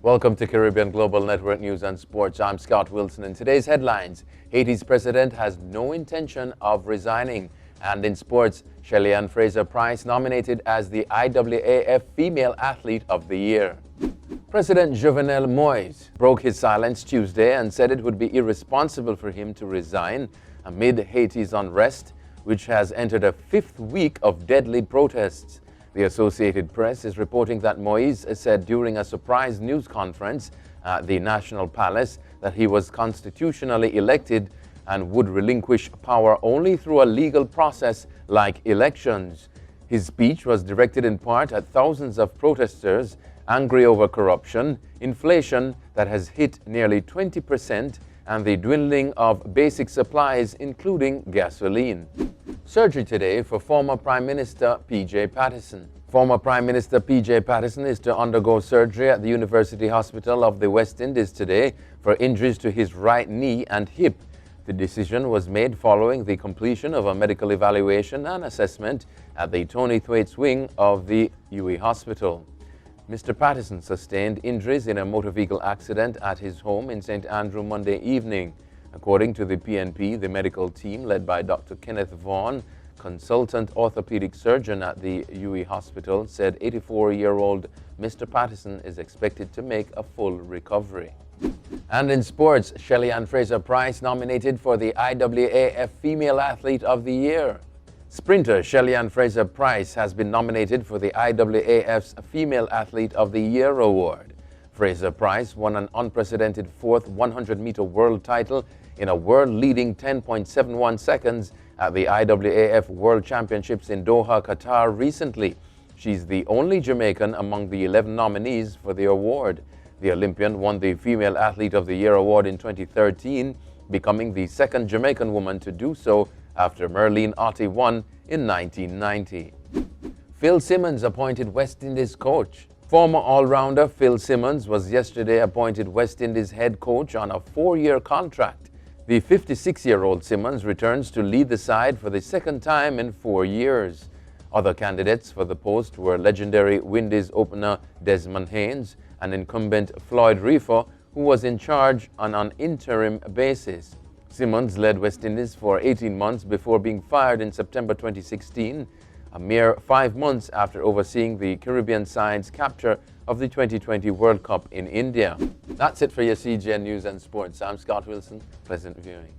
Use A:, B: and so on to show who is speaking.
A: Welcome to Caribbean Global Network News and Sports. I'm Scott Wilson. In today's headlines, Haiti's president has no intention of resigning. And in sports, forShelly-Ann Fraser-Pryce nominated as the IAAF Female Athlete of the Year. President Jovenel Moïse broke his silence Tuesday and said it would be irresponsible for him to resign amid Haiti's unrest, which has entered a fifth week of deadly protests. The Associated Press is reporting that Moïse said during a surprise news conference at the National Palace that he was constitutionally elected and would relinquish power only through a legal process like elections. His speech was directed in part at thousands of protesters angry over corruption, inflation that has hit nearly 20%, and the dwindling of basic supplies, including gasoline. Surgery today for former Prime Minister PJ Patterson. Former Prime Minister PJ Patterson is to undergo surgery at the University Hospital of the West Indies today for injuries to his right knee and hip. The decision was made following the completion of a medical evaluation and assessment at the Tony Thwaites wing of the UWI Hospital. Mr. Patterson sustained injuries in a motor vehicle accident at his home in St. Andrew Monday evening. According to the PNP, the medical team led by Dr. Kenneth Vaughan, consultant orthopedic surgeon at the UWI Hospital, said 84-year-old Mr. Patterson is expected to make a full recovery. And in sports, forShelly-Ann Fraser-Pryce nominated for the IAAF Female Athlete of the Year. Sprinter forShelly-Ann Fraser-Pryce has been nominated for the IAAF's Female Athlete of the Year award. Fraser-Pryce won an unprecedented fourth 100-meter world title in a world-leading 10.71 seconds at the IAAF World Championships in Doha, Qatar recently. She's the only Jamaican among the 11 nominees for the award. The Olympian won the Female Athlete of the Year award in 2013, becoming the second Jamaican woman to do so after Merlene Ottey won in 1990. Phil Simmonds appointed West Indies coach. Former all-rounder Phil Simmonds was yesterday appointed West Indies head coach on a 4-year contract. The 56-year-old Simmonds returns to lead the side for the second time in 4 years. Other candidates for the post were legendary Windies opener Desmond Haynes and incumbent Floyd Reefer, who was in charge on an interim basis. Simmonds led West Indies for 18 months before being fired in September 2016, a mere 5 months after overseeing the Caribbean side's capture of the 2020 World Cup in India. That's it for your CGN News and Sports. I'm Scott Wilson. Pleasant viewing.